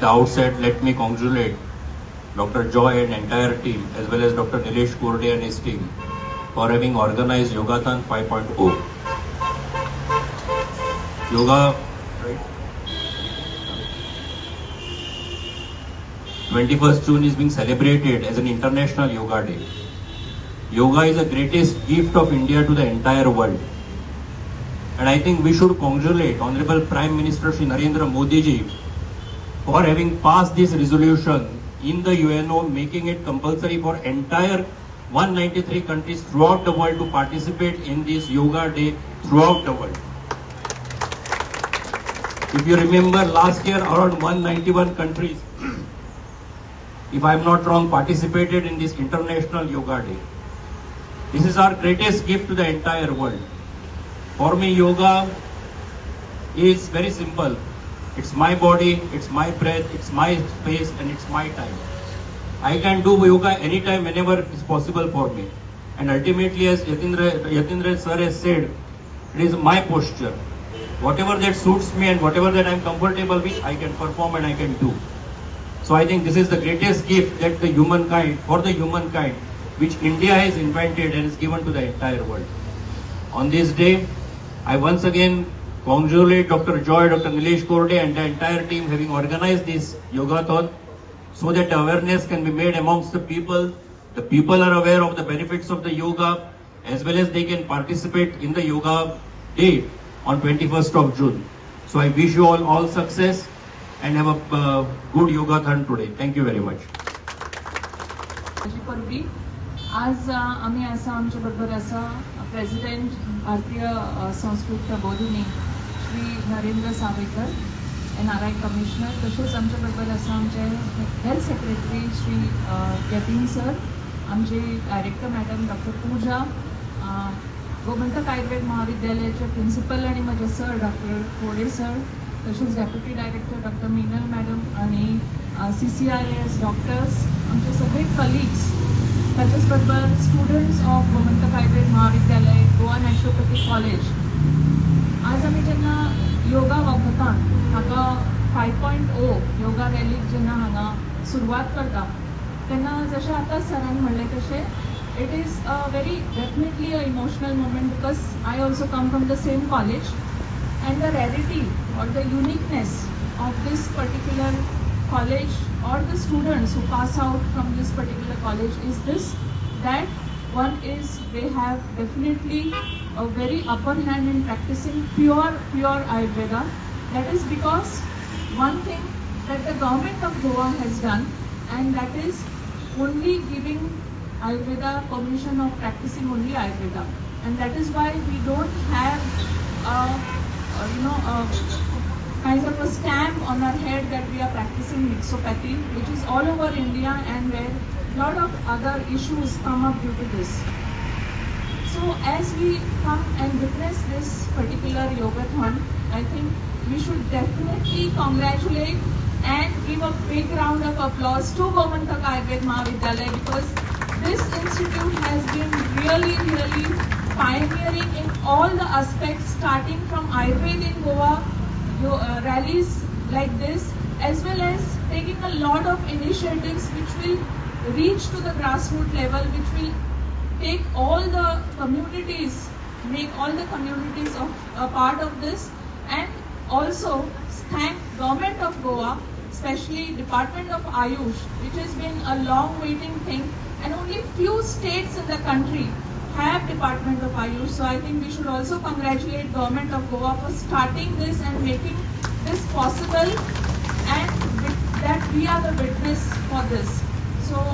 the outset, let me congratulate Dr. Joy and entire team, as well as Dr. Nilesh Kurde and his team, for having organized Yogathon 5.0. Yoga, right? 21st June is being celebrated as an International Yoga Day. Yoga is the greatest gift of India to the entire world. And I think we should congratulate Honorable Prime Minister Shri Narendra Modi ji for having passed this resolution in the UNO, making it compulsory for entire 193 countries throughout the world to participate in this Yoga Day throughout the world. If you remember, last year around 191 countries, if I am not wrong, participated in this International Yoga Day. This is our greatest gift to the entire world. For me, yoga is very simple. It's my body, it's my breath, it's my space, and it's my time. I can do yoga anytime, whenever it's possible for me. And ultimately, as Yatindra sir has said, it is my posture. Whatever that suits me and whatever that I'm comfortable with, I can perform and I can do. So I think this is the greatest gift that the humankind, which India has invented and is given to the entire world. On this day, I once again congratulate Dr. Joy, Dr. Nilesh Korde and the entire team having organized this Yogathon so that awareness can be made amongst the people. The people are aware of the benefits of the yoga, as well as they can participate in the Yoga Day on 21st of June. So I wish you all success and have a good Yogathon today. Thank you very much. आज आम्ही असा आमच्या बरोबर असा president भारतीय संस्कृत प्रबोधिनी Shri Narendra Savekar NRI commissioner, तसेच आमच्या बरोबर असा आमचे health secretary Shri Yatin sir, आमचे डायरेक्टर मॅडम डॉक्टर पूजा, गोमंतक आयुर्वेद महाविद्यालयाचे प्रिन्सिपल आणि माझे सर डॉक्टर कोडे सर, तसेच deputy director doctor Meenal madam आणि CCIS डॉक्टर्स, आमचे सगळे कलिग्स, त्याचबरोबर स्टुडंट्स ऑफ गोमंतक आयुर्वेद महाविद्यालय, गोवा नॅचरोपॅथी कॉलेज. आज आम्ही जेन्ना योगा वॉकाथॉन हाका 5.0 योगा रॅलीक जेन्ना हांगा सुरवात करता, तेन्ना जशें आतां सरान म्हणलें तशें it is a very definitely a emotional moment because I also come from the same college and the rarity or the uniqueness of this particular college or the students who pass out from this particular college is this, that one is they have definitely a very upper hand in practicing pure Ayurveda. That is because one thing that the government of Goa has done, and that is only giving Ayurveda permission of practicing only Ayurveda, and that is why we don't have kind of a stamp on our head that we are practicing mixopathy, which is all over India and where a lot of other issues come up due to this. So as we come and witness this particular yogathon, I think we should definitely congratulate and give a big round of applause to Gomantak Ayurved Mahavidyalaya, because this institute has been really pioneering in all the aspects, starting from Ayurveda in Goa, rallies like this, as well as taking a lot of initiatives which will reach to the grassroots level, which will take all the communities, make all the communities a part of this, and also thank Government of Goa, especially Department of Ayush, which has been a long waiting thing, and only few states in the country have Department of Ayush. So I think we should also congratulate Government of Goa for starting this and making this possible, and that we are the witness for this. So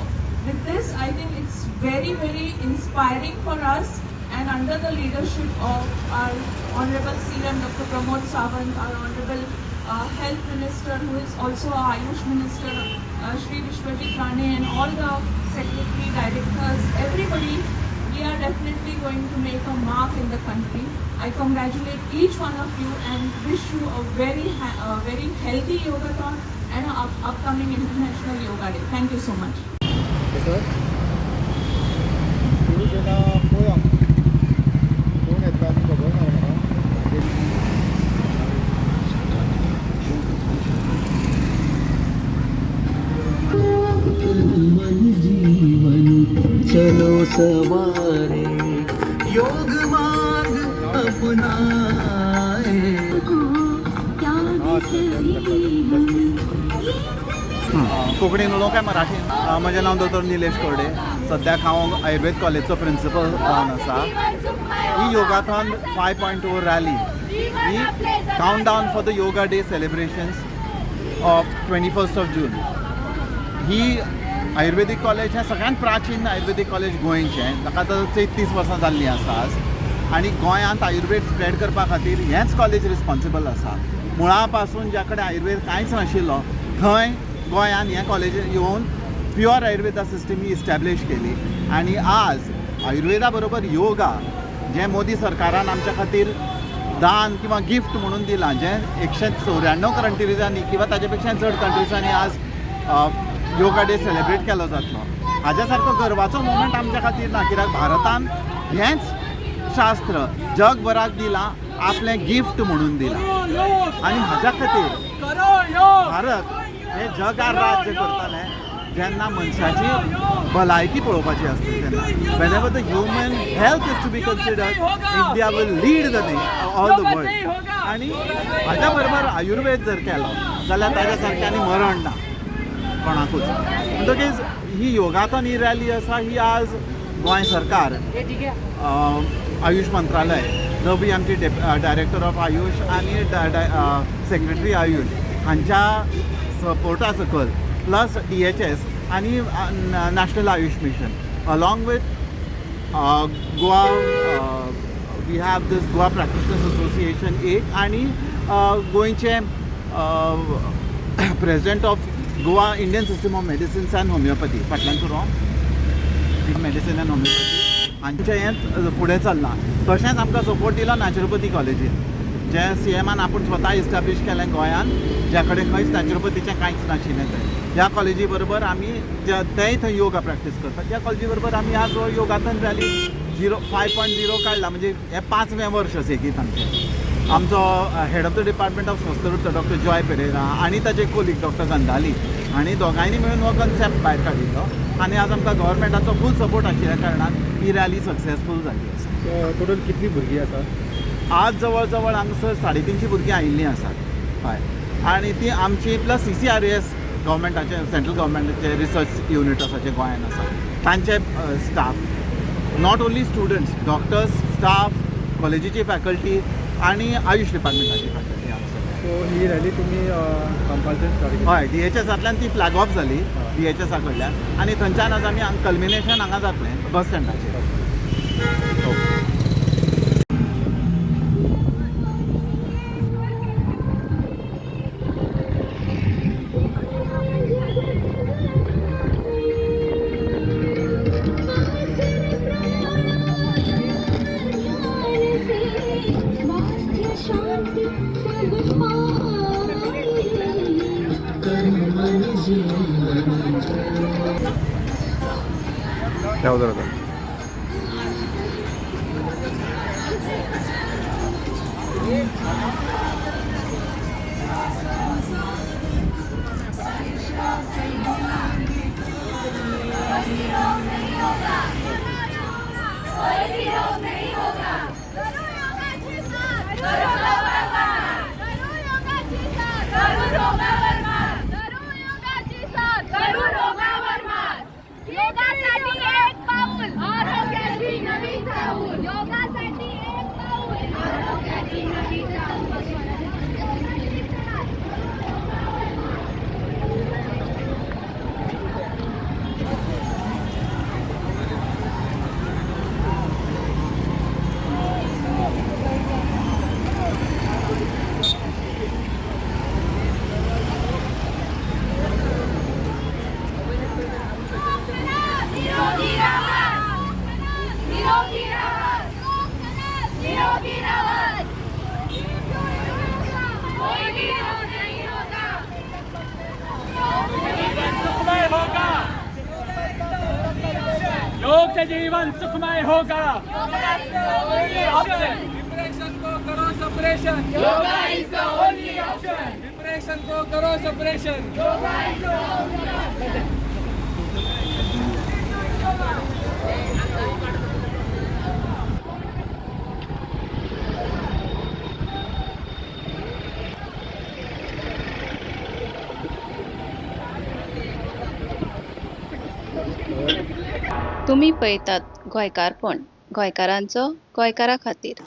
with this, I think it's very inspiring for us, and under the leadership of our Honorable CM Dr. Pramod Sawant, our Honorable Health Minister, who is also our Ayush Minister, Shri Vishwajit Rane, and all the Secretary, Directors, everybody, we are definitely going to make a mark in the country. I congratulate each one of you and wish you a very healthy yogathon and an upcoming International Yoga Day. Thank you so much. Yes, sir. 모양 돈에 따진 거 뭐냐? सवारे योग मार्ग अपनाए. कोंकणीन उलोवं काय मराठीन? म्हजें नांव दोतोर निलेश कोरडे. सद्याक हांव आयुर्वेद कॉलेजचो प्रिंसिपल जावन आसा. ही योगाथॉन 5.0 rally he count down for the yoga day celebrations of 21st of June. He Ayurvedic college हें सगळ्यांत प्राचीन आयुर्वेदीक कॉलेज गोंयचें. ताका आतां 33 वर्सां जाल्लीं आसा आज. आनी गोंयांत आयुर्वेद स्प्रेड करपा खातीर हेंच कॉलेज रिस्पॉन्सिबल आसा. मुळा पासून ज्या कडेन आयुर्वेद कांयच नाशिल्लो थंय गोंयान हें कॉलेज येवन प्युअर आयुर्वेदा सिस्टम ही इस्टॅब्लीश केली. आनी आज आयुर्वेदा बरोबर योगा जें मोदी सरकारान आमच्या खातीर दान किंवा गिफ्ट म्हणून दिलां, जें 194 कंट्रीजांनी किंवा ताचे पेक्षा चड कंट्रीजांनी आज योगा डे सेलिब्रेट केलो जातलो. हाज्या सारको गर्वाचो मोमेंट आमच्या खातीर ना, कित्याक भारतान हेंच शास्त्र जगभराक दिलां, आपलें गिफ्ट म्हणून दिलां. आनी हाज्या खातीर भारत हे जगार राज्य करतलें जेन्ना मनशाची भलायकी पळोवपाची आसता तेन्ना. Whenever the human health is to be considered, India will lead the all the world. आनी हाज्या बरोबर आयुर्वेद जर केलो जाल्यार ताज्या सारक्यांनी मरण ना कोणाकूच. म्हणटकीच ही योगाथॉन ही रॅली आसा ही आज गोंय सरकार, आयुष मंत्रालय, रवी आमची डायरेक्टर ऑफ आयुष आनी सेक्रेटरी आयुष हांच्या सपोर्टा सकल प्लस DHS आनी national Ayush mission along with Goa we have this Goa practitioners association एक आनी गोंयचे president of Goa Indian system of medicines and homoeopathy, फाटल्यान रॉंग मेडिसीन एंड होमिओपॅथी हांचें हें फुडें चल्लां. तशेंच आमकां सपोर्ट दिला नॅचरोपॅथी कॉलेजीन, जें CMन आपूण स्वता इस्टॅब्लीश केलें गोंयान, ज्या कडेन खंयच नॅचरोपॅथीचें कांयच नाशिल्लें थंय. ह्या कॉलेजी बरोबर आमी तेय थंय योगा प्रॅक्टीस करतात. त्या कॉलेजी बरोबर आमी आज योगाथॉन रॅली 5.0 काडला. म्हणजे हें 5वें वर्ष सेगीत आमचें. आमचो head of the department of Sanskrit doctor Joy Pereira आनी ताचे कोलीग डॉक्टर गंधाली हांणी दोगांयनी मेळून हो कन्सेप्ट भायर काडिल्लो. आनी आज आमकां गव्हर्मेंटाचो फूल सपोर्ट आशिल्ल्या कारणान ही रॅली सक्सेसफूल जाल्ली आसा. टोटल कितली भुरगीं आसात? आज जवळ जवळ हांगसर 350 भुरगीं आयिल्लीं आसात. हय. आनी ती आमची प्लस CCRAS गव्हर्मेंटाचे सेंट्रल गव्हर्मेंटाचे रिसर्च युनीट आसा जे गोंयान आसा तांचे staff, not only students, doctors, staff, कॉलेजीची फॅकल्टी आनी आयुष डिपार्टमेंटाची फॅकल्टी आसा. सो ही रॅली तुमी कंपल्सन स्टार्ट केली? हय, DHSंतल्यान ती फ्लॅग ऑफ जाली DHS कडल्यान आनी थंयच्यान आज आमी कल्मिनेशन हांगा जातलें बस स्टँडाचेर. ಯಾವ್ದು ಅದು? योग से जीवन सुखमय होगा. डिप्रेशन को करो suppression. Yoga is the only option. Depression को करो suppression. Yoga is the only option. तुम्ही पळयतात गोंयकारपण गोंयकारांचो गोंयकारा खातीर.